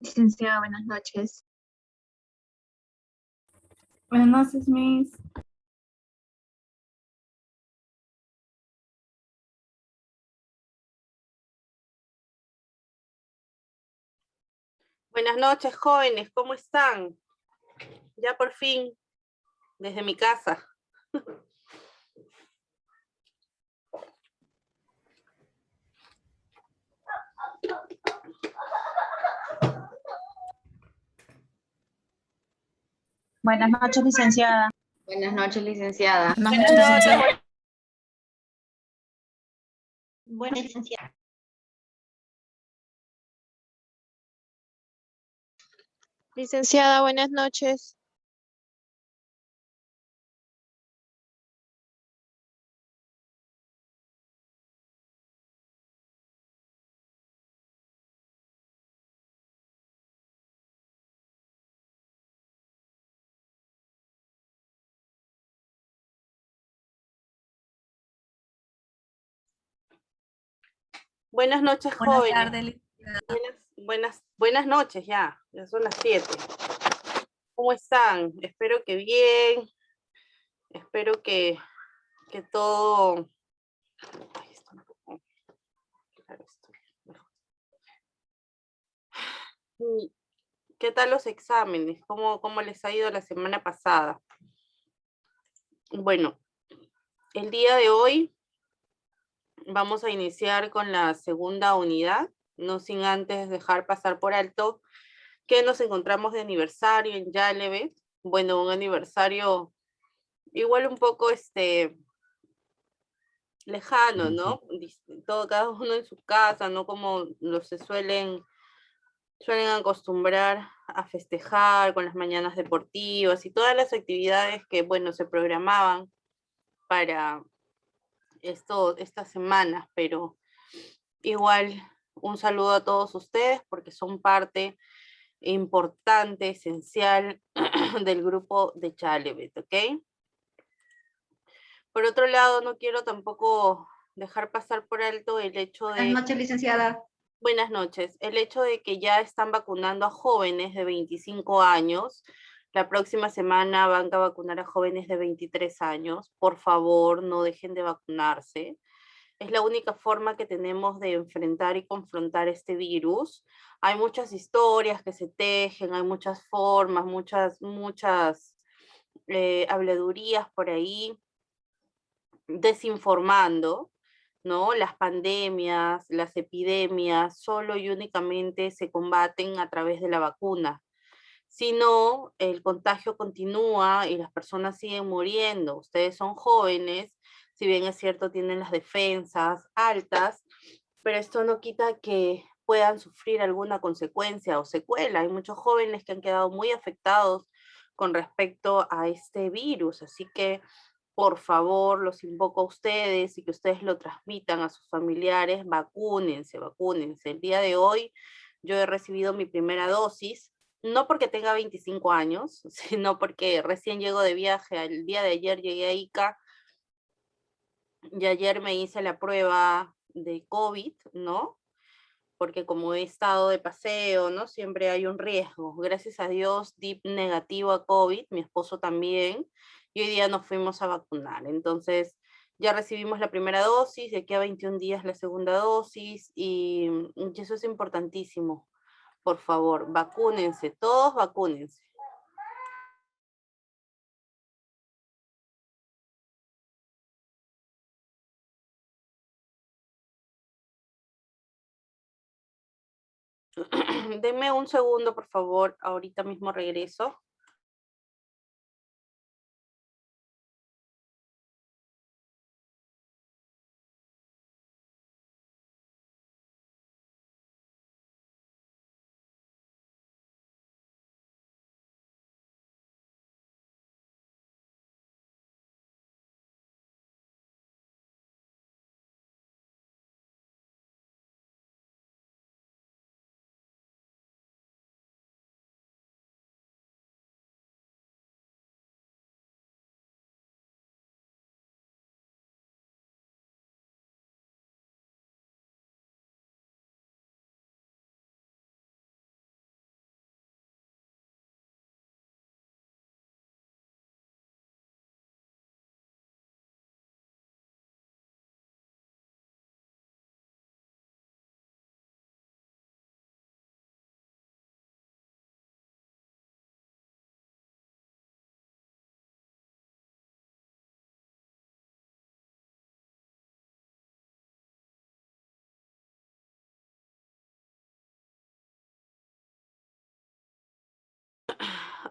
Licenciada, buenas noches. Buenas noches, Miss. Buenas noches, jóvenes, ¿cómo están? Ya por fin, desde mi casa. Buenas noches, licenciada. Buenas noches, licenciada. Buenas noches. Buenas, licenciada. Licenciada, buenas noches. Buenas noches, Buenas jóvenes. tardes, licenciada. Buenas noches ya son las 7. ¿Cómo están? Espero que bien. Espero que todo... Ay, está un poco claro esto. ¿Qué tal los exámenes? ¿Cómo les ha ido la semana pasada? Bueno, el día de hoy vamos a iniciar con la segunda unidad, no sin antes dejar pasar por alto que nos encontramos de aniversario en Yaleve. Bueno, un aniversario igual un poco lejano, ¿no? Cada uno en su casa, no como se suelen acostumbrar a festejar con las mañanas deportivas y todas las actividades que, bueno, se programaban para estas semanas, pero igual un saludo a todos ustedes porque son parte importante, esencial del grupo de Chalevet, ¿ok? Por otro lado, no quiero tampoco dejar pasar por alto el hecho de... Buenas noches, licenciada. Buenas noches. El hecho de que ya están vacunando a jóvenes de 25 años. La próxima semana van a vacunar a jóvenes de 23 años. Por favor, no dejen de vacunarse. Es la única forma que tenemos de enfrentar y confrontar este virus. Hay muchas historias que se tejen, hay muchas formas, muchas habladurías por ahí, desinformando, ¿no? Las pandemias, las epidemias, solo y únicamente se combaten a través de la vacuna. Si no, el contagio continúa y las personas siguen muriendo. Ustedes son jóvenes, si bien es cierto, tienen las defensas altas, pero esto no quita que puedan sufrir alguna consecuencia o secuela. Hay muchos jóvenes que han quedado muy afectados con respecto a este virus, así que por favor, los invoco a ustedes y que ustedes lo transmitan a sus familiares, vacúnense, vacúnense. El día de hoy yo he recibido mi primera dosis, no porque tenga 25 años, sino porque recién llego de viaje. El día de ayer llegué a Ica y ayer me hice la prueba de COVID, ¿no? Porque como he estado de paseo, ¿no? Siempre hay un riesgo. Gracias a Dios, di negativo a COVID, mi esposo también, y hoy día nos fuimos a vacunar. Entonces, ya recibimos la primera dosis, de aquí a 21 días la segunda dosis, y eso es importantísimo. Por favor, vacúnense, todos vacúnense. Denme un segundo, por favor, ahorita mismo regreso.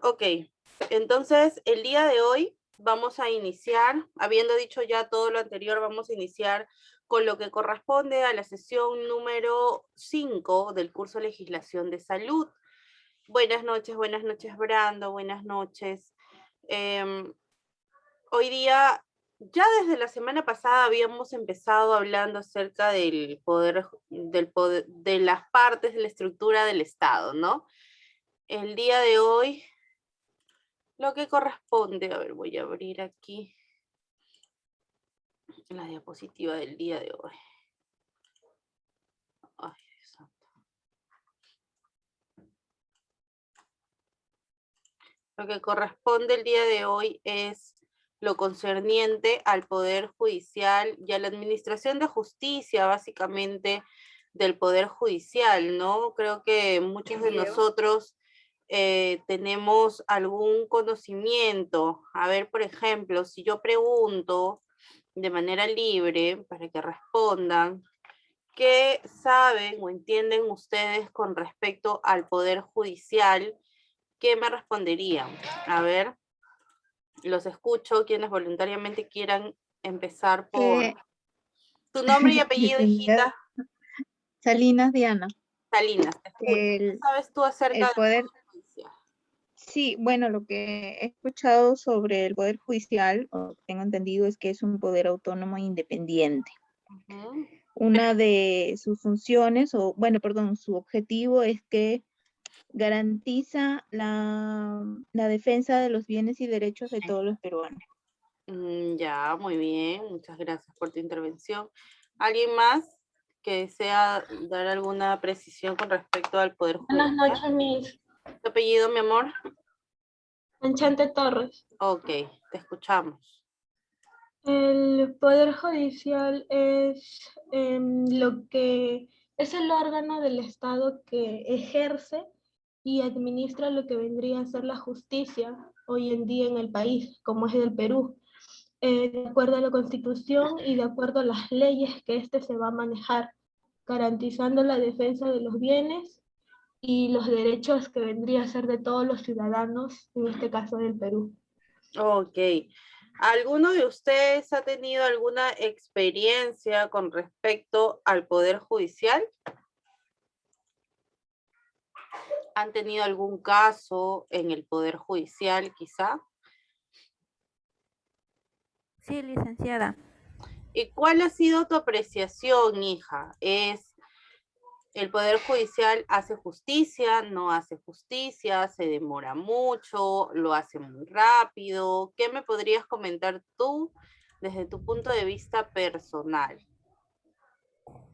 Ok, entonces el día de hoy vamos a iniciar, habiendo dicho ya todo lo anterior, vamos a iniciar con lo que corresponde a la sesión número 5 del curso Legislación de Salud. Buenas noches Brando, buenas noches. Hoy día, ya desde la semana pasada habíamos empezado hablando acerca del poder, de las partes de la estructura del Estado, ¿no? El día de hoy, lo que corresponde, a ver, voy a abrir aquí la diapositiva del día de hoy. Ay, Dios santo. Lo que corresponde el día de hoy es lo concerniente al Poder Judicial y a la administración de justicia, básicamente, del Poder Judicial, ¿no? Creo que muchos de nosotros tenemos algún conocimiento. A ver, por ejemplo, si yo pregunto de manera libre para que respondan, ¿qué saben o entienden ustedes con respecto al Poder Judicial? ¿Qué me responderían? A ver, los escucho, quienes voluntariamente quieran empezar por Que tu nombre y apellido, licenciada hijita. Salinas Diana, Salinas, te escucho. ¿Qué el, sabes tú acerca el del poder, Poder Judicial? sí, bueno, lo que he escuchado sobre el poder judicial, o tengo entendido, es que es un poder autónomo e independiente. Ujú. Una de sus funciones, o bueno, perdón, su objetivo es que garantiza la defensa de los bienes y derechos de todos los peruanos. Ya, muy bien. Muchas gracias por tu intervención. ¿Alguien más que desea dar alguna precisión con respecto al Poder Judicial? Buenas noches, Miss. ¿Tu apellido, mi amor? Enchante Torres. Ok, te escuchamos. El Poder Judicial es lo que es el órgano del Estado que ejerce y administra lo que vendría a ser la justicia hoy en día en el país, como es el Perú, de acuerdo a la Constitución y de acuerdo a las leyes que éste se va a manejar, garantizando la defensa de los bienes y los derechos que vendría a ser de todos los ciudadanos, en este caso del Perú. Ok. ¿Alguno de ustedes ha tenido alguna experiencia con respecto al Poder Judicial? ¿Han tenido algún caso en el Poder Judicial, quizá? Sí, licenciada. ¿Y cuál ha sido tu apreciación, hija? ¿Es el Poder Judicial hace justicia, no hace justicia, se demora mucho, lo hace muy rápido? ¿Qué me podrías comentar tú desde tu punto de vista personal?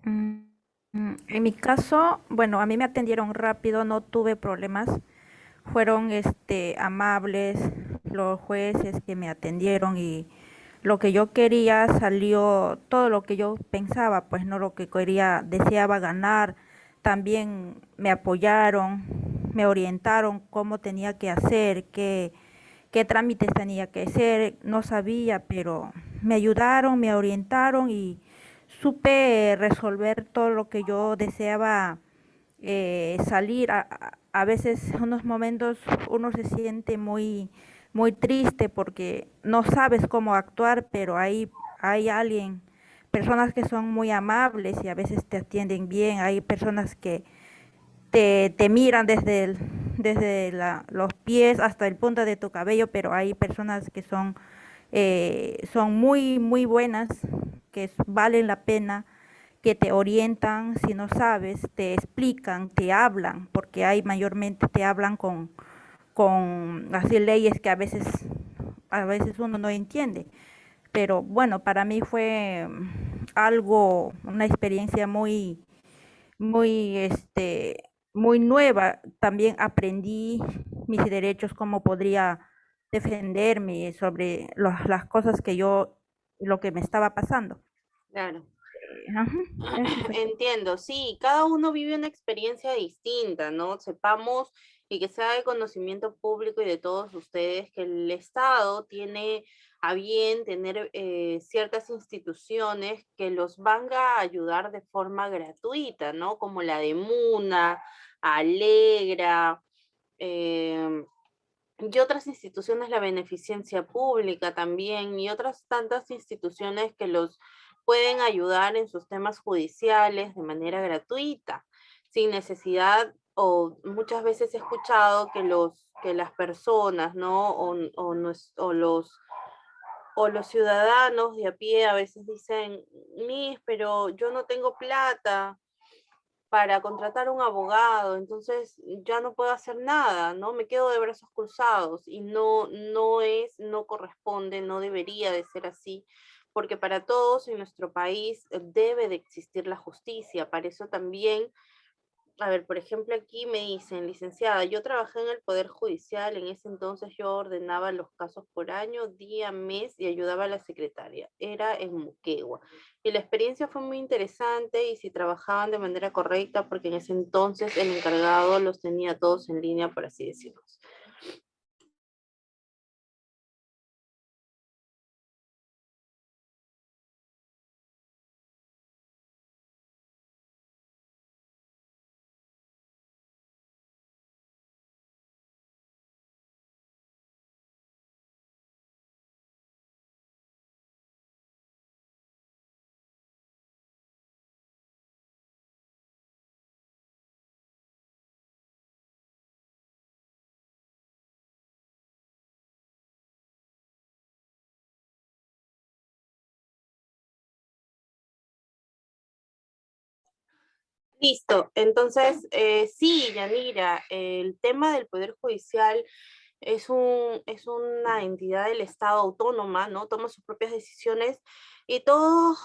En mi caso, bueno, a mí me atendieron rápido, no tuve problemas. Fueron amables los jueces que me atendieron y lo que yo quería salió, todo lo que yo pensaba, pues no lo que quería, deseaba ganar. También me apoyaron, me orientaron cómo tenía que hacer, qué trámites tenía que hacer, no sabía, pero me ayudaron, me orientaron y supe resolver todo lo que yo deseaba salir. A veces, en unos momentos, uno se siente muy triste porque no sabes cómo actuar, pero hay alguien, personas que son muy amables y a veces te atienden bien. Hay personas que te miran desde los pies hasta el punta de tu cabello, pero hay personas que son muy buenas, que valen la pena, que te orientan, si no sabes, te explican, te hablan, porque hay mayormente te hablan con así leyes que a veces uno no entiende. Pero bueno, para mí fue una experiencia muy nueva. También aprendí mis derechos, cómo podría defenderme sobre las cosas lo que me estaba pasando. Claro. Ajá, eso fue. Entiendo, sí, cada uno vive una experiencia distinta, ¿no? Sepamos y que sea de conocimiento público y de todos ustedes que el Estado tiene a bien tener ciertas instituciones que los van a ayudar de forma gratuita, ¿no? Como la de Muna, Alegra, y otras instituciones, la beneficencia pública también, y otras tantas instituciones que los pueden ayudar en sus temas judiciales de manera gratuita, sin necesidad, o muchas veces he escuchado que las personas, ¿no? O los ciudadanos de a pie a veces dicen, Miss, pero yo no tengo plata para contratar un abogado, entonces ya no puedo hacer nada, ¿no? Me quedo de brazos cruzados y no corresponde, no debería de ser así, porque para todos en nuestro país debe de existir la justicia. Para eso también, a ver, por ejemplo, aquí me dicen, licenciada, yo trabajé en el Poder Judicial, en ese entonces yo ordenaba los casos por año, día, mes y ayudaba a la secretaria. Era en Moquegua. Y la experiencia fue muy interesante y si trabajaban de manera correcta, porque en ese entonces el encargado los tenía todos en línea, por así decirlo. Listo, entonces sí, Yanira, el tema del Poder Judicial es una entidad del Estado autónoma, ¿no? Toma sus propias decisiones y todo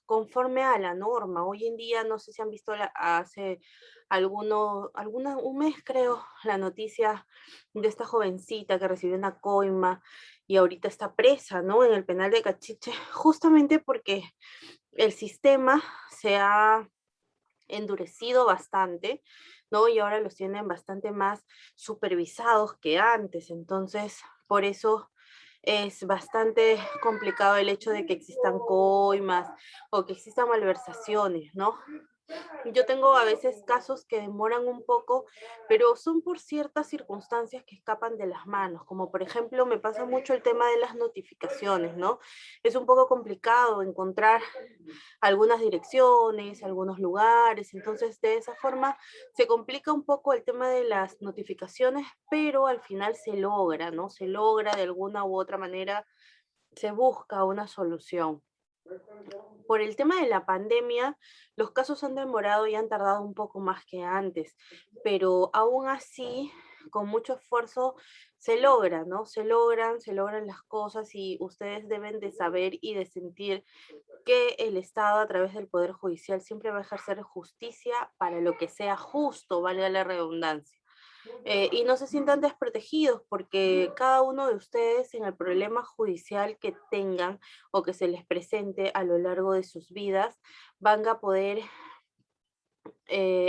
conforme a la norma. Hoy en día, no sé si han visto hace un mes creo, la noticia de esta jovencita que recibió una coima y ahorita está presa, ¿no? En el penal de Cachiche, justamente porque el sistema se ha endurecido bastante, ¿no? Y ahora los tienen bastante más supervisados que antes. Entonces, por eso es bastante complicado el hecho de que existan coimas o que existan malversaciones, ¿no? Yo tengo a veces casos que demoran un poco, pero son por ciertas circunstancias que escapan de las manos, como por ejemplo me pasa mucho el tema de las notificaciones, ¿no? Es un poco complicado encontrar algunas direcciones, algunos lugares, entonces de esa forma se complica un poco el tema de las notificaciones, pero al final se logra, ¿no? Se logra de alguna u otra manera, se busca una solución. Por el tema de la pandemia, los casos han demorado y han tardado un poco más que antes, pero aún así, con mucho esfuerzo, se logra, ¿no? Se logran las cosas y ustedes deben de saber y de sentir que el Estado a través del Poder Judicial siempre va a ejercer justicia para lo que sea justo, valga la redundancia. Y no se sientan desprotegidos porque cada uno de ustedes en el problema judicial que tengan o que se les presente a lo largo de sus vidas van a poder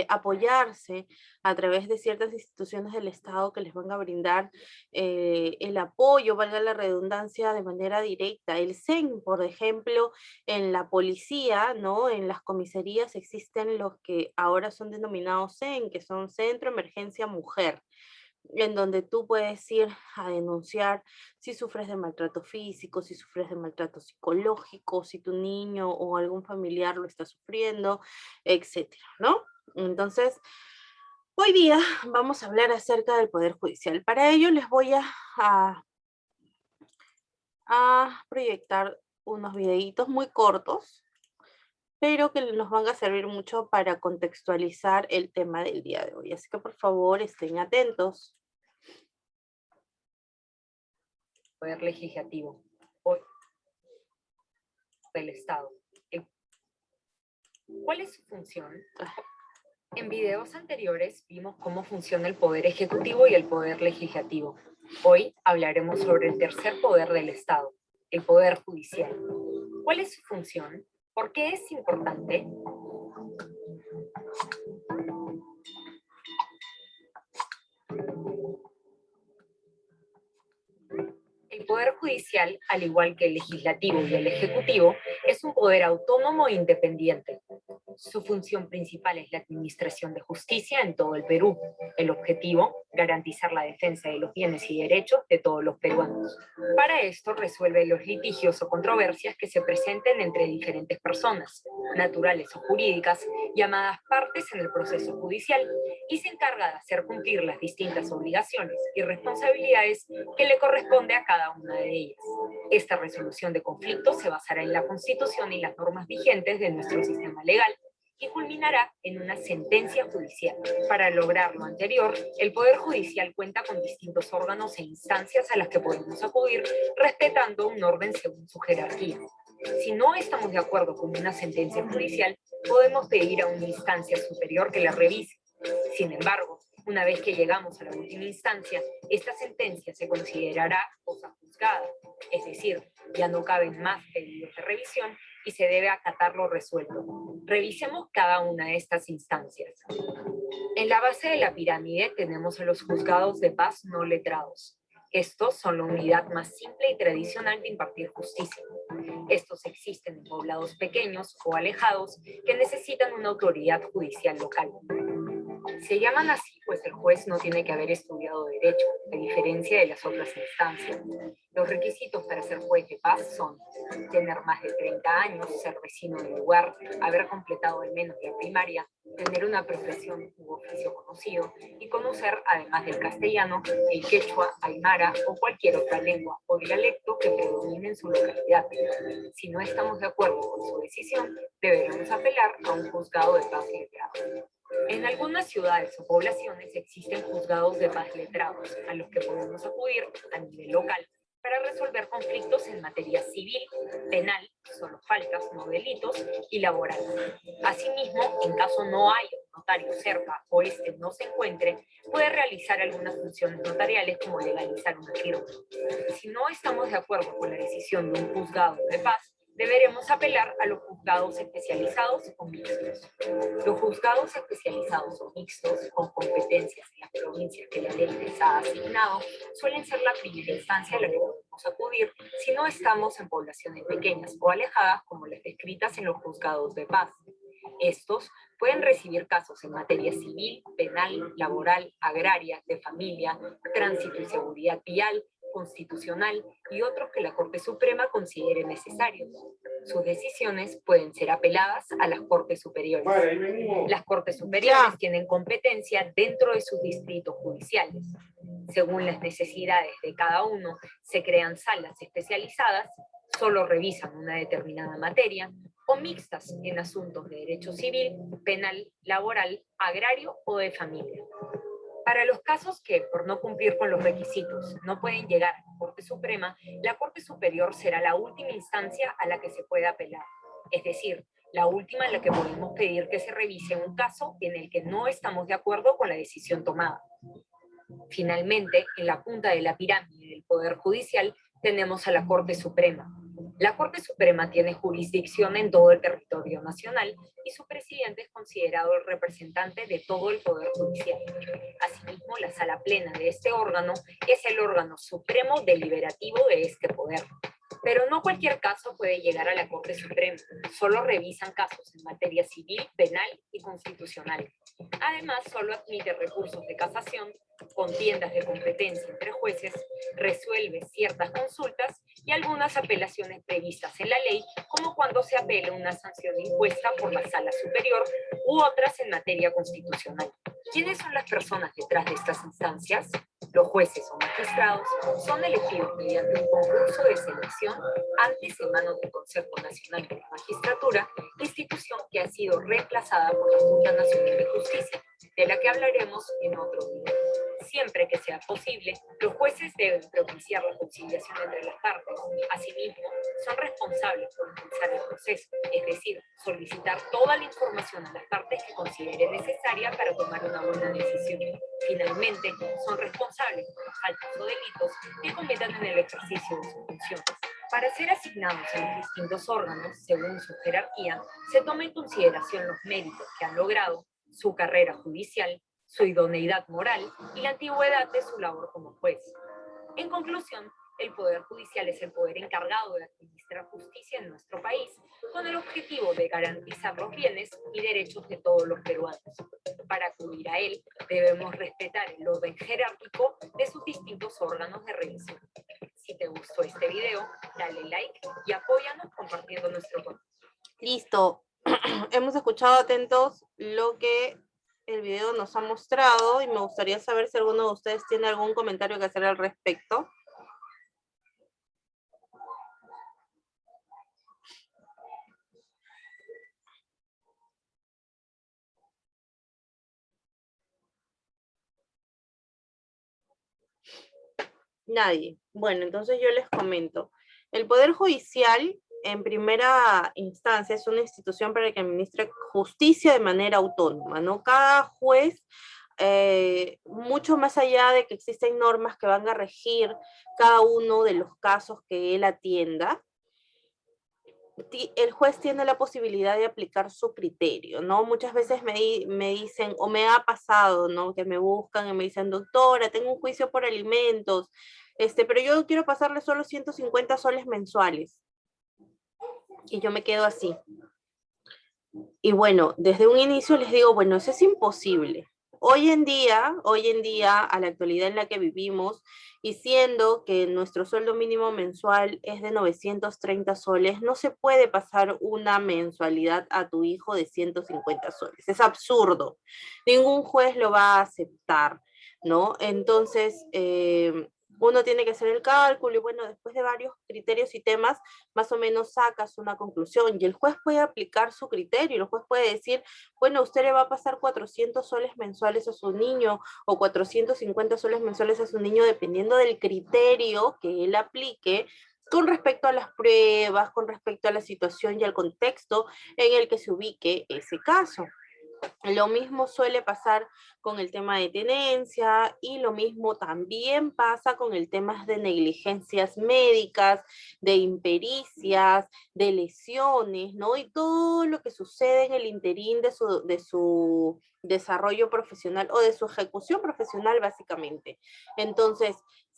apoyarse a través de ciertas instituciones del Estado que les van a brindar el apoyo, valga la redundancia, de manera directa. El CEN, por ejemplo, en la policía, ¿no? En las comisarías existen los que ahora son denominados CEN, que son Centro Emergencia Mujer, en donde tú puedes ir a denunciar si sufres de maltrato físico, si sufres de maltrato psicológico, si tu niño o algún familiar lo está sufriendo, etcétera, ¿no? Entonces, hoy día vamos a hablar acerca del Poder Judicial. Para ello les voy a proyectar unos videitos muy cortos, pero que nos van a servir mucho para contextualizar el tema del día de hoy. Así que por favor estén atentos. Poder legislativo hoy del Estado. ¿Cuál es su función? En videos anteriores vimos cómo funciona el Poder Ejecutivo y el Poder Legislativo. Hoy hablaremos sobre el tercer poder del Estado, el Poder Judicial. ¿Cuál es su función? ¿Por qué es importante? El Poder Judicial, al igual que el Legislativo y el Ejecutivo, es un poder autónomo e independiente. Su función principal es la administración de justicia en todo el Perú. El objetivo, garantizar la defensa de los bienes y derechos de todos los peruanos. Para esto resuelve los litigios o controversias que se presenten entre diferentes personas, naturales o jurídicas, llamadas partes en el proceso judicial, y se encarga de hacer cumplir las distintas obligaciones y responsabilidades que le corresponde a cada una de ellas. Esta resolución de conflictos se basará en la Constitución y las normas vigentes de nuestro sistema legal y culminará en una sentencia judicial. Para lograr lo anterior, el Poder Judicial cuenta con distintos órganos e instancias a las que podemos acudir, respetando un orden según su jerarquía. Si no estamos de acuerdo con una sentencia judicial, podemos pedir a una instancia superior que la revise. Sin embargo, una vez que llegamos a la última instancia, esta sentencia se considerará cosa juzgada, es decir, ya no caben más pedidos de revisión y se debe acatar lo resuelto. Revisemos cada una de estas instancias. En la base de la pirámide tenemos a los juzgados de paz no letrados. Estos son la unidad más simple y tradicional de impartir justicia. Estos existen en poblados pequeños o alejados que necesitan una autoridad judicial local. Se llaman así pues el juez no tiene que haber estudiado derecho, a diferencia de las otras instancias. Los requisitos para ser juez de paz son tener más de 30 años, ser vecino del lugar, haber completado al menos la primaria, tener una profesión u oficio conocido y conocer, además del castellano, el quechua, aymara o cualquier otra lengua o dialecto que predomine en su localidad. Si no estamos de acuerdo con su decisión, deberemos apelar a un juzgado de paz letrado. En algunas ciudades o poblaciones existen juzgados de paz letrados a los que podemos acudir a nivel local para resolver conflictos en materia civil, penal, solo faltas, no delitos, y laboral. Asimismo, en caso no haya un notario cerca o este no se encuentre, puede realizar algunas funciones notariales como legalizar una firma. Si no estamos de acuerdo con la decisión de un juzgado de paz, deberemos apelar a los juzgados especializados o mixtos. Los juzgados especializados o mixtos, con competencias en las provincias que la ley les ha asignado, suelen ser la primera instancia a la que podemos acudir si no estamos en poblaciones pequeñas o alejadas como las descritas en los juzgados de paz. Estos pueden recibir casos en materia civil, penal, laboral, agraria, de familia, tránsito y seguridad vial, constitucional y otros que la Corte Suprema considere necesarios. Sus decisiones pueden ser apeladas a las Cortes Superiores. Las Cortes Superiores tienen competencia dentro de sus distritos judiciales. Según las necesidades de cada uno, se crean salas especializadas, solo revisan una determinada materia, o mixtas en asuntos de derecho civil, penal, laboral, agrario o de familia. Para los casos que, por no cumplir con los requisitos, no pueden llegar a la Corte Suprema, la Corte Superior será la última instancia a la que se puede apelar. Es decir, la última en la que podemos pedir que se revise un caso en el que no estamos de acuerdo con la decisión tomada. Finalmente, en la punta de la pirámide del Poder Judicial tenemos a la Corte Suprema. La Corte Suprema tiene jurisdicción en todo el territorio nacional y su presidente es considerado el representante de todo el Poder Judicial. Asimismo, la sala plena de este órgano es el órgano supremo deliberativo de este poder. Pero no cualquier caso puede llegar a la Corte Suprema, solo revisan casos en materia civil, penal y constitucional. Además, solo admite recursos de casación, contiendas de competencia entre jueces, resuelve ciertas consultas y algunas apelaciones previstas en la ley, como cuando se apela una sanción impuesta por la Sala Superior u otras en materia constitucional. ¿Quiénes son las personas detrás de estas instancias? Los jueces o magistrados son elegidos mediante un concurso de selección antes en manos del Consejo Nacional de la Magistratura, institución que ha sido reemplazada por la Junta Nacional de Justicia, de la que hablaremos en otro video. Siempre que sea posible, los jueces deben propiciar la conciliación entre las partes. Asimismo, son responsables por impulsar el proceso, es decir, solicitar toda la información a las partes que considere necesaria para tomar una buena decisión. Finalmente, son responsables por las faltas o delitos que cometan en el ejercicio de sus funciones. Para ser asignados a los distintos órganos, según su jerarquía, se toma en consideración los méritos que han logrado, su carrera judicial, su idoneidad moral y la antigüedad de su labor como juez. En conclusión, El Poder Judicial es el poder encargado de administrar justicia en nuestro país, con el objetivo de garantizar los bienes y derechos de todos los peruanos. Para acudir a él, debemos respetar el orden jerárquico de sus distintos órganos de revisión. Si te gustó este video, dale like y apóyanos compartiendo nuestro contenido. Listo. Hemos escuchado atentos lo que el video nos ha mostrado y me gustaría saber si alguno de ustedes tiene algún comentario que hacer al respecto. Nadie. Bueno, entonces yo les comento. El Poder Judicial, en primera instancia, es una institución para que administre justicia de manera autónoma, ¿no? Cada juez, mucho más allá de que existen normas que van a regir cada uno de los casos que él atienda, el juez tiene la posibilidad de aplicar su criterio, ¿no? Muchas veces me dicen, o me ha pasado, ¿no? Que me buscan y me dicen, doctora, tengo un juicio por alimentos, pero yo quiero pasarle solo 150 soles mensuales. Y yo me quedo así. Y bueno, desde un inicio les digo, bueno, eso es imposible. Hoy en día, a la actualidad en la que vivimos, y siendo que nuestro sueldo mínimo mensual es de 930 soles, no se puede pasar una mensualidad a tu hijo de 150 soles. Es absurdo. Ningún juez lo va a aceptar, ¿no? Entonces, uno tiene que hacer el cálculo y bueno, después de varios criterios y temas, más o menos sacas una conclusión y el juez puede aplicar su criterio. El juez puede decir, bueno, usted le va a pasar 400 soles mensuales a su niño o 450 soles mensuales a su niño dependiendo del criterio que él aplique con respecto a las pruebas, con respecto a la situación y al contexto en el que se ubique ese caso. Lo mismo suele pasar con el tema de tenencia y lo mismo también pasa con el tema de negligencias médicas, de impericias, de lesiones, ¿no? Y todo lo que sucede en el interín de su desarrollo profesional o de su ejecución profesional básicamente. Entonces,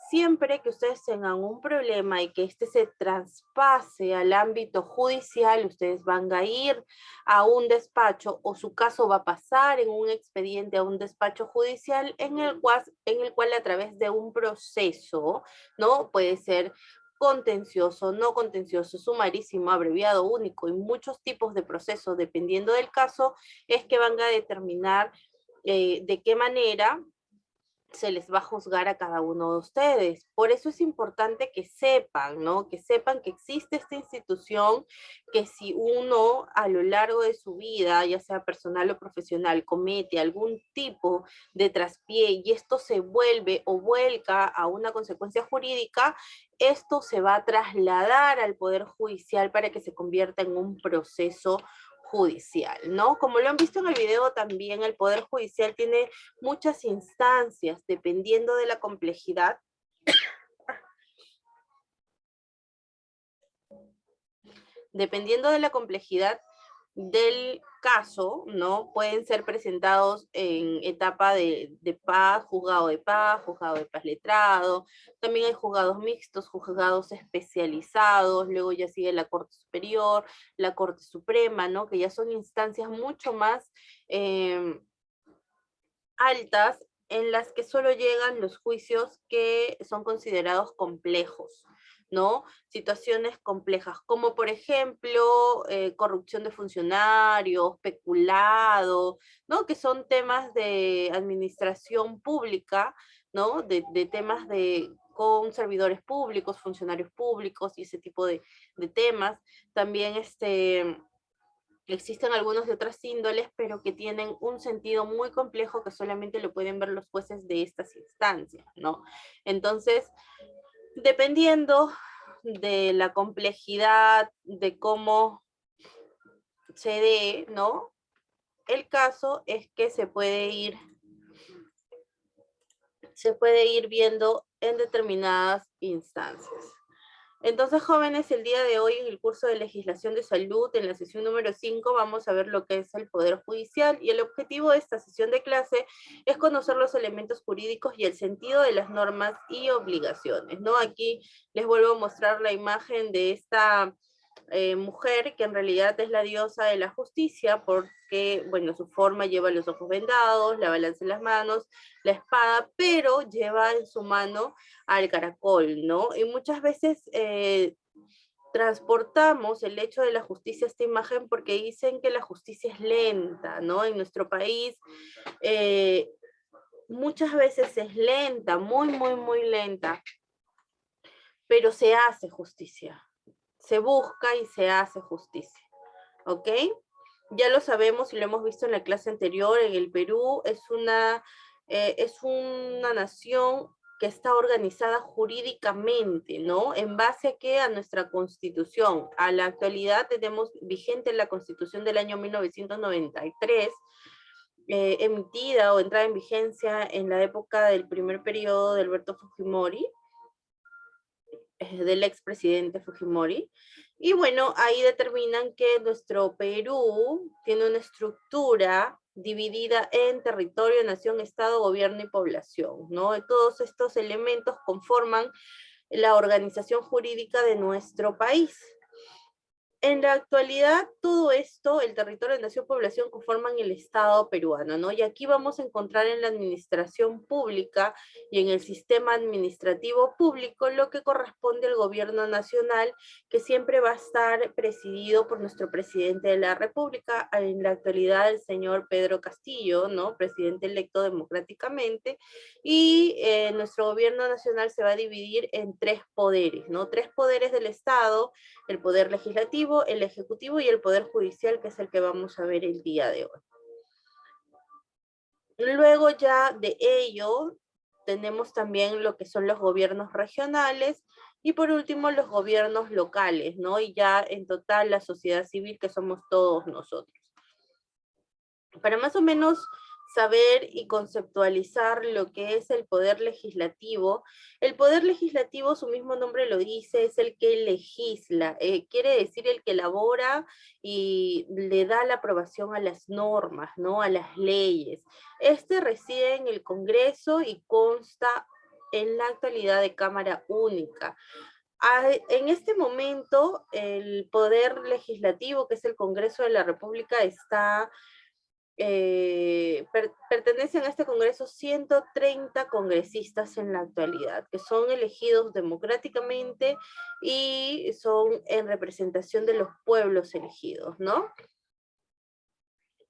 siempre que ustedes tengan un problema y que este se traspase al ámbito judicial, ustedes van a ir a un despacho o su caso va a pasar en un expediente a un despacho judicial en el cual a través de un proceso, ¿no? Puede ser contencioso, no contencioso, sumarísimo, abreviado, único y muchos tipos de procesos, dependiendo del caso, es que van a determinar de qué manera se les va a juzgar a cada uno de ustedes. Por eso es importante que sepan, ¿no? Que sepan que existe esta institución, que si uno a lo largo de su vida, ya sea personal o profesional, comete algún tipo de traspié y esto se vuelve o vuelca a una consecuencia jurídica, esto se va a trasladar al Poder Judicial para que se convierta en un proceso judicial, ¿no? Como lo han visto en el video también, el Poder Judicial tiene muchas instancias, dependiendo de la complejidad. Dependiendo de la complejidad del caso, ¿no? Pueden ser presentados en etapa de paz, juzgado de paz letrado, también hay juzgados mixtos, juzgados especializados, luego ya sigue la Corte Superior, la Corte Suprema, ¿no? Que ya son instancias mucho más altas en las que solo llegan los juicios que son considerados complejos, ¿no? Situaciones complejas, como por ejemplo, corrupción de funcionarios, peculado, ¿no? Que son temas de administración pública, ¿no? De temas con servidores públicos, funcionarios públicos y ese tipo de temas. También existen algunos de otras índoles, pero que tienen un sentido muy complejo que solamente lo pueden ver los jueces de estas instancias, ¿no? Entonces, dependiendo de la complejidad, de cómo se dé, ¿no? El caso es que se puede ir viendo en determinadas instancias. Entonces, jóvenes, el día de hoy en el curso de legislación de salud, en la sesión número 5, vamos a ver lo que es el Poder Judicial, y el objetivo de esta sesión de clase es conocer los elementos jurídicos y el sentido de las normas y obligaciones, ¿no? Aquí les vuelvo a mostrar la imagen de esta mujer que en realidad es la diosa de la justicia porque, bueno, su forma lleva los ojos vendados, la balanza en las manos, la espada, pero lleva en su mano al caracol, ¿no? Y muchas veces transportamos el hecho de la justicia a esta imagen porque dicen que la justicia es lenta, ¿no? En nuestro país muchas veces es lenta, muy lenta, pero se hace justicia. Se busca y se hace justicia, ¿ok? Ya lo sabemos y lo hemos visto en la clase anterior, en el Perú es una nación que está organizada jurídicamente, ¿no? ¿En base a qué? A nuestra Constitución. A la actualidad tenemos vigente la Constitución del año 1993, emitida o entrada en vigencia en la época del primer periodo de Alberto Fujimori, del expresidente Fujimori, y bueno, ahí determinan que nuestro Perú tiene una estructura dividida en territorio, nación, estado, gobierno y población, ¿no? Y todos estos elementos conforman la organización jurídica de nuestro país. En la actualidad, todo esto, el territorio, nación, población, conforman el Estado peruano, ¿no? Y aquí vamos a encontrar en la administración pública y en el sistema administrativo público lo que corresponde al gobierno nacional, que siempre va a estar presidido por nuestro presidente de la República, en la actualidad el señor Pedro Castillo, ¿no? Presidente electo democráticamente, y nuestro gobierno nacional se va a dividir en 3 poderes, ¿no? 3 poderes del Estado: el poder legislativo, el ejecutivo y el poder judicial, que es el que vamos a ver el día de hoy. Luego ya de ello tenemos también lo que son los gobiernos regionales y por último los gobiernos locales, ¿no? Y ya en total la sociedad civil, que somos todos nosotros. Para más o menos saber y conceptualizar lo que es el poder legislativo, su mismo nombre lo dice, es el que legisla, quiere decir el que elabora y le da la aprobación a las normas, ¿no? A las leyes. Este reside en el Congreso y consta en la actualidad de Cámara Única. En este momento, el poder legislativo, que es el Congreso de la República, está pertenecen a este Congreso 130 congresistas en la actualidad, que son elegidos democráticamente y son en representación de los pueblos elegidos, ¿no?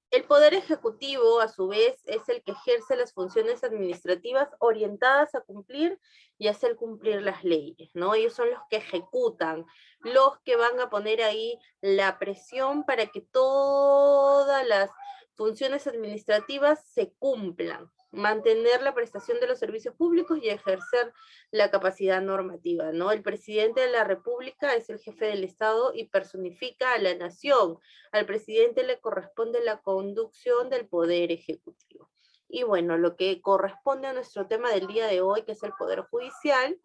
El Poder Ejecutivo, a su vez, es el que ejerce las funciones administrativas orientadas a cumplir y hacer cumplir las leyes, ¿no? Ellos son los que ejecutan, los que van a poner ahí la presión para que todas las funciones administrativas se cumplan, mantener la prestación de los servicios públicos y ejercer la capacidad normativa, ¿no? El presidente de la República es el jefe del Estado y personifica a la nación. Al presidente le corresponde la conducción del Poder Ejecutivo. Y bueno, lo que corresponde a nuestro tema del día de hoy, que es el Poder Judicial,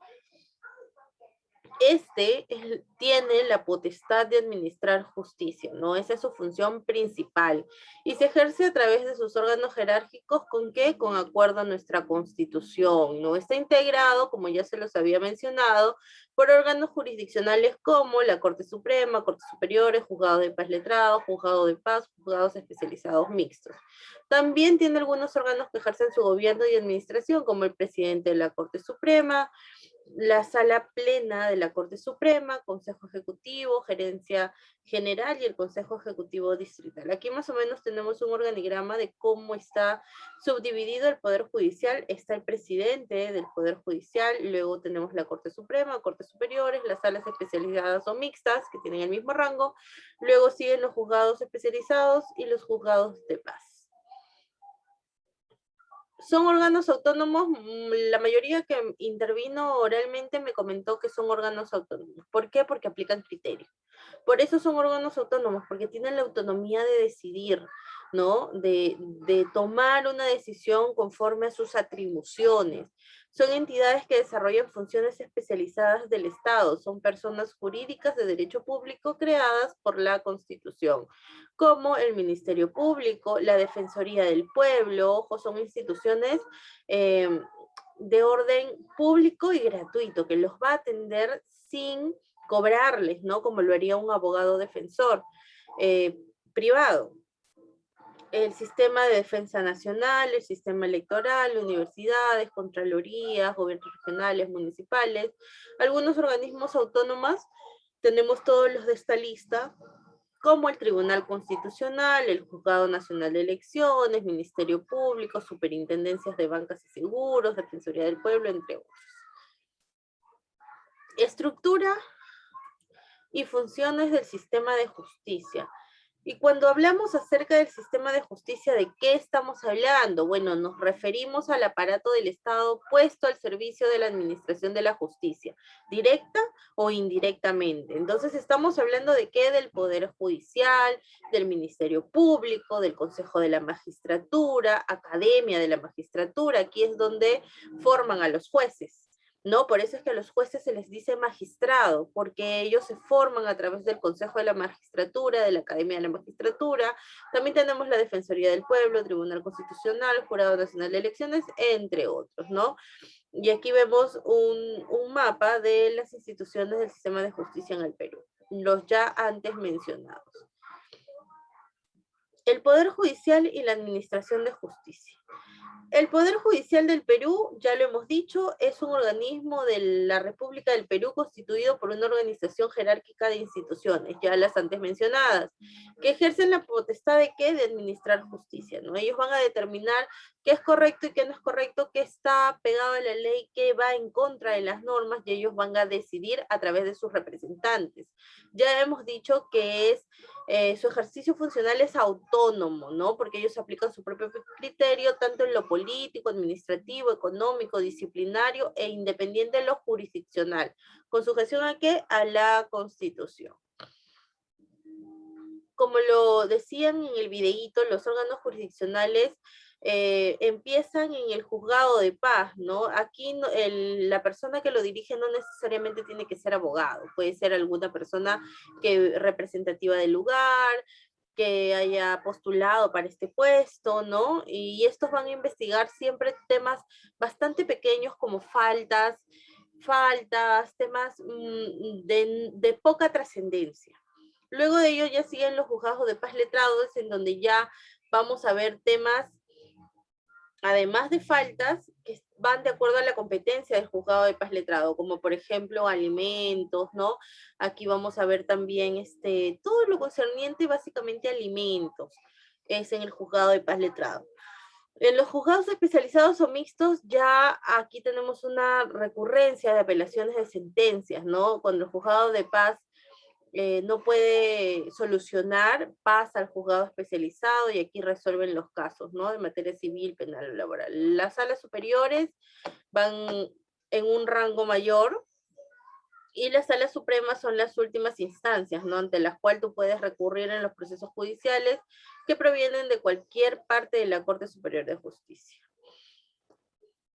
tiene la potestad de administrar justicia, ¿no? Esa es su función principal. Y se ejerce a través de sus órganos jerárquicos, ¿con qué? Con acuerdo a nuestra Constitución, ¿no? Está integrado, como ya se los había mencionado, por órganos jurisdiccionales como la Corte Suprema, Cortes Superiores, Juzgados de Paz Letrados, Juzgado de Paz, Juzgados Especializados Mixtos. También tiene algunos órganos que ejercen su gobierno y administración, como el presidente de la Corte Suprema, la Sala Plena de la Corte Suprema, Consejo Ejecutivo, Gerencia General y el Consejo Ejecutivo Distrital. Aquí más o menos tenemos un organigrama de cómo está subdividido el Poder Judicial. Está el presidente del Poder Judicial, luego tenemos la Corte Suprema, Cortes Superiores, las salas especializadas o mixtas, que tienen el mismo rango, luego siguen los juzgados especializados y los juzgados de paz. Son órganos autónomos, la mayoría que intervino oralmente me comentó que son órganos autónomos. ¿Por qué? Porque aplican criterios. Por eso son órganos autónomos, porque tienen la autonomía de decidir. ¿no? De tomar una decisión conforme a sus atribuciones. Son entidades que desarrollan funciones especializadas del Estado, son personas jurídicas de derecho público creadas por la Constitución, como el Ministerio Público, la Defensoría del Pueblo, ojo, son instituciones de orden público y gratuito, que los va a atender sin cobrarles, ¿no? Como lo haría un abogado defensor privado. El sistema de defensa nacional, el sistema electoral, universidades, contralorías, gobiernos regionales, municipales, algunos organismos autónomos, tenemos todos los de esta lista, como el Tribunal Constitucional, el Juzgado Nacional de Elecciones, Ministerio Público, Superintendencias de Bancas y Seguros, Defensoría del Pueblo, entre otros. Estructura y funciones del sistema de justicia. Y cuando hablamos acerca del sistema de justicia, ¿de qué estamos hablando? Bueno, nos referimos al aparato del Estado puesto al servicio de la administración de la justicia, directa o indirectamente. Entonces estamos hablando de qué, del Poder Judicial, del Ministerio Público, del Consejo de la Magistratura, Academia de la Magistratura, aquí es donde forman a los jueces. ¿No? Por eso es que a los jueces se les dice magistrado, porque ellos se forman a través del Consejo de la Magistratura, de la Academia de la Magistratura. También tenemos la Defensoría del Pueblo, Tribunal Constitucional, Jurado Nacional de Elecciones, entre otros, ¿no? Y aquí vemos un mapa de las instituciones del sistema de justicia en el Perú, los ya antes mencionados. El Poder Judicial y la Administración de Justicia. El Poder Judicial del Perú, ya lo hemos dicho, es un organismo de la República del Perú constituido por una organización jerárquica de instituciones, ya las antes mencionadas, que ejercen la potestad de ¿qué? De administrar justicia, ¿no? Ellos van a determinar qué es correcto y qué no es correcto, qué está pegado a la ley, qué va en contra de las normas, y ellos van a decidir a través de sus representantes. Ya hemos dicho que es su ejercicio funcional es autónomo, ¿no? Porque ellos aplican su propio criterio, tanto en lo político, administrativo, económico, disciplinario e independiente en lo jurisdiccional. ¿Con sujeción a qué? A la Constitución. Como lo decían en el videíto, los órganos jurisdiccionales empiezan en el juzgado de paz, ¿no? Aquí la persona que lo dirige no necesariamente tiene que ser abogado, puede ser alguna persona representativa del lugar, que haya postulado para este puesto, ¿no? Y estos van a investigar siempre temas bastante pequeños como faltas, temas de poca trascendencia. Luego de ello ya siguen los juzgados de paz letrados, en donde ya vamos a ver temas, además de faltas, que van de acuerdo a la competencia del juzgado de paz letrado, como por ejemplo alimentos, ¿no? Aquí vamos a ver también todo lo concerniente básicamente a alimentos, es en el juzgado de paz letrado. En los juzgados especializados o mixtos, ya aquí tenemos una recurrencia de apelaciones de sentencias, ¿no? Cuando el juzgado de paz no puede solucionar, pasa al juzgado especializado y aquí resuelven los casos, ¿no? De materia civil, penal o laboral. Las salas superiores van en un rango mayor y las salas supremas son las últimas instancias, ¿no? Ante las cuales tú puedes recurrir en los procesos judiciales que provienen de cualquier parte de la Corte Superior de Justicia.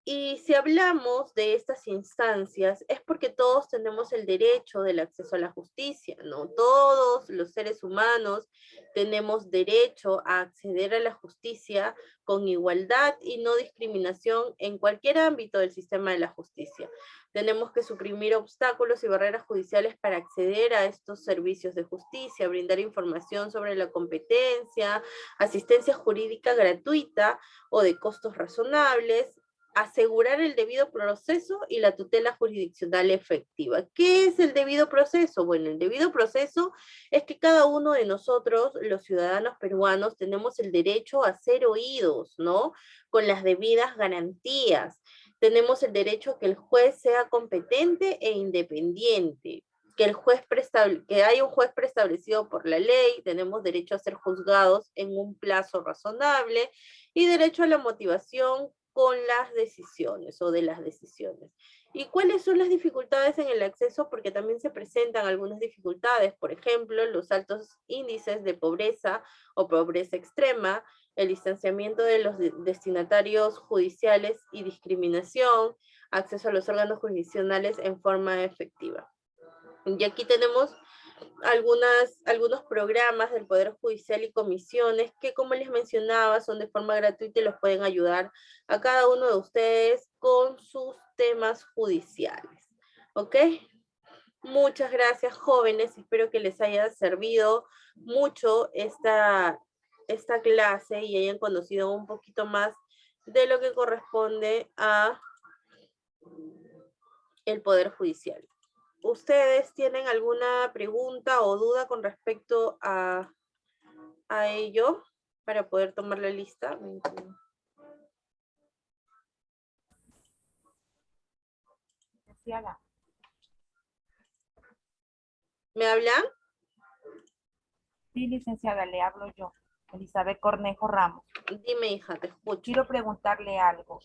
Y si hablamos de estas instancias, es porque todos tenemos el derecho del acceso a la justicia, ¿no? Todos los seres humanos tenemos derecho a acceder a la justicia con igualdad y no discriminación en cualquier ámbito del sistema de la justicia. Tenemos que suprimir obstáculos y barreras judiciales para acceder a estos servicios de justicia, brindar información sobre la competencia, asistencia jurídica gratuita o de costos razonables, asegurar el debido proceso y la tutela jurisdiccional efectiva. ¿Qué es el debido proceso? Bueno, el debido proceso es que cada uno de nosotros, los ciudadanos peruanos, tenemos el derecho a ser oídos, ¿no? Con las debidas garantías. Tenemos el derecho a que el juez sea competente e independiente, que haya un juez preestablecido por la ley, tenemos derecho a ser juzgados en un plazo razonable y derecho a la motivación con las decisiones o de las decisiones. ¿Y cuáles son las dificultades en el acceso? Porque también se presentan algunas dificultades, por ejemplo, los altos índices de pobreza o pobreza extrema, el distanciamiento de los destinatarios judiciales y discriminación, acceso a los órganos jurisdiccionales en forma efectiva. Y aquí tenemos algunos programas del Poder Judicial y comisiones que, como les mencionaba, son de forma gratuita y los pueden ayudar a cada uno de ustedes con sus temas judiciales. ¿Ok? Muchas gracias, jóvenes. Espero que les haya servido mucho esta clase y hayan conocido un poquito más de lo que corresponde a el Poder Judicial. ¿Ustedes tienen alguna pregunta o duda con respecto a ello para poder tomar la lista? ¿Me hablan? Sí, licenciada, le hablo yo, Elizabeth Cornejo Ramos. Dime, hija, te escucho. Quiero preguntarle algo.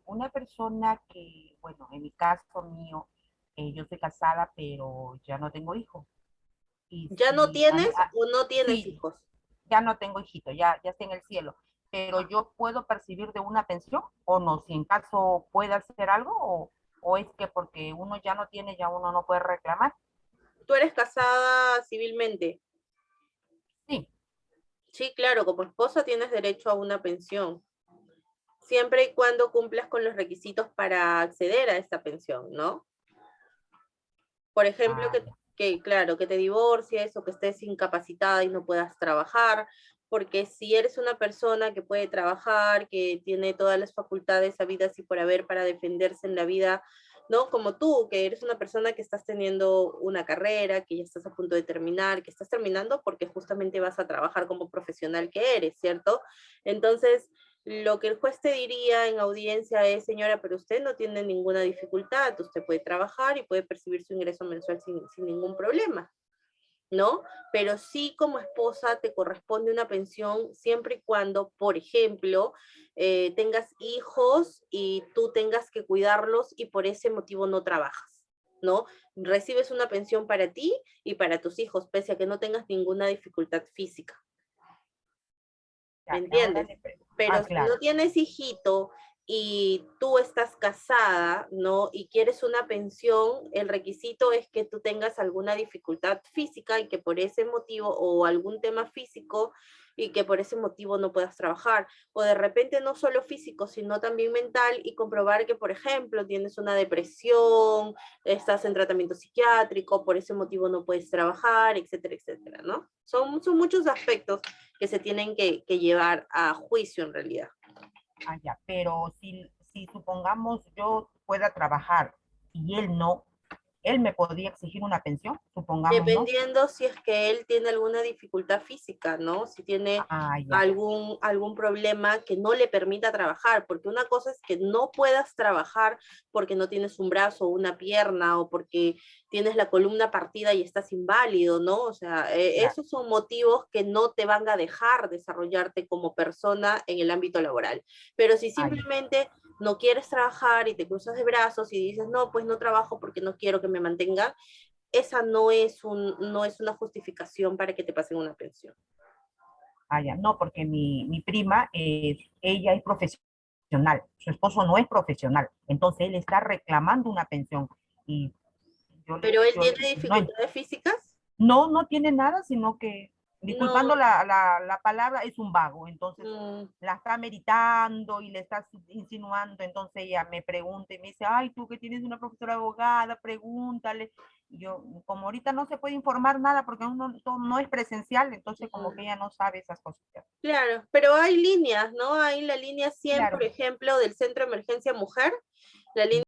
Una persona que, bueno, en mi caso mío, yo soy casada, pero ya no tengo hijos. Y ¿Ya no si tienes o no tienes sí, hijos? Ya no tengo hijito, ya está en el cielo. Pero yo puedo percibir de una pensión o no, si en caso pueda hacer algo o es que porque uno ya no tiene, ya uno no puede reclamar. ¿Tú eres casada civilmente? Sí. Sí, claro, como esposa tienes derecho a una pensión. Siempre y cuando cumplas con los requisitos para acceder a esta pensión, ¿no? Por ejemplo, claro, que te divorcies o que estés incapacitada y no puedas trabajar, porque si eres una persona que puede trabajar, que tiene todas las facultades habidas y por haber para defenderse en la vida, ¿no? Como tú, que eres una persona que estás teniendo una carrera, que ya estás a punto de terminar, que estás terminando porque justamente vas a trabajar como profesional que eres, ¿cierto? Entonces, lo que el juez te diría en audiencia es, señora, pero usted no tiene ninguna dificultad, usted puede trabajar y puede percibir su ingreso mensual sin ningún problema, ¿no? Pero sí, como esposa te corresponde una pensión siempre y cuando, por ejemplo, tengas hijos y tú tengas que cuidarlos y por ese motivo no trabajas, ¿no? Recibes una pensión para ti y para tus hijos, pese a que no tengas ninguna dificultad física. ¿Me entiendes? Pero si no tienes hijito y tú estás casada, ¿no? Y quieres una pensión, el requisito es que tú tengas alguna dificultad física y que por ese motivo, o algún tema físico, y que por ese motivo no puedas trabajar. O de repente no solo físico, sino también mental, y comprobar que, por ejemplo, tienes una depresión, estás en tratamiento psiquiátrico, por ese motivo no puedes trabajar, etcétera, etcétera, ¿no? Son muchos aspectos que se tienen que llevar a juicio en realidad. Ah, ya, pero si supongamos yo pueda trabajar y él no, ¿él me podría exigir una pensión? Supongamos, dependiendo si es que él tiene alguna dificultad física, ¿no? Si tiene algún problema que no le permita trabajar, porque una cosa es que no puedas trabajar porque no tienes un brazo o una pierna o porque tienes la columna partida y estás inválido, ¿no? O sea, esos son motivos que no te van a dejar desarrollarte como persona en el ámbito laboral. Pero si simplemente no quieres trabajar y te cruzas de brazos y dices, no, pues no trabajo porque no quiero que me mantenga, esa no es una justificación para que te pasen una pensión. No, porque mi prima, ella es profesional, su esposo no es profesional, entonces él está reclamando una pensión. ¿Pero él tiene dificultades físicas? No, no tiene nada, sino que, disculpando la palabra, es un vago, entonces la está meditando y le está insinuando, entonces ella me pregunta y me dice, ay, tú que tienes una profesora abogada, pregúntale. Y yo, como ahorita no se puede informar nada porque uno no es presencial, entonces como que ella no sabe esas cosas. Claro, pero hay líneas, ¿no? Hay la línea 100, Claro. por ejemplo, del Centro de Emergencia Mujer, la línea